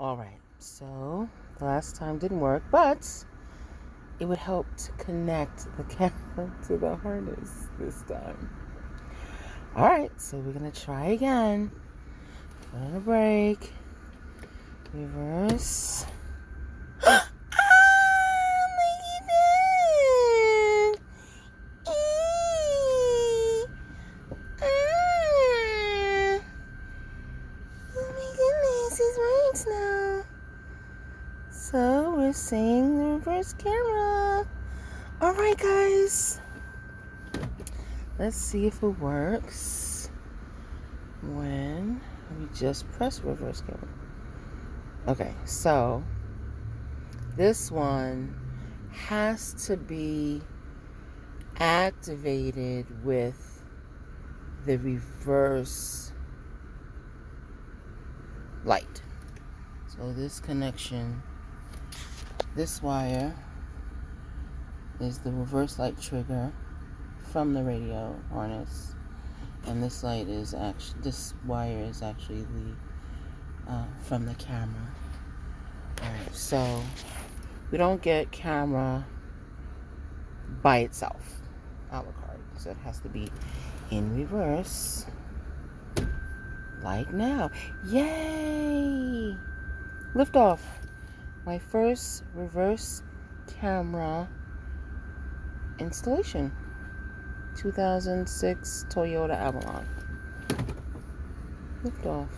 Alright, so the last time didn't work, but it would help to connect the camera to the harness this time. Alright, so we're going to try again. Put on a brake. Reverse. Now. So we're seeing the reverse camera. Alright guys, let's see if it works when we just press reverse camera. Okay, so this one has to be activated with the reverse light. So this connection, this wire is the reverse light trigger from the radio harness, and this light is this wire is actually the from the camera. Alright, so we don't get camera by itself a la carte, so it has to be in reverse. Like now. Yay! Liftoff. My first reverse camera installation. 2006 Toyota Avalon. Liftoff.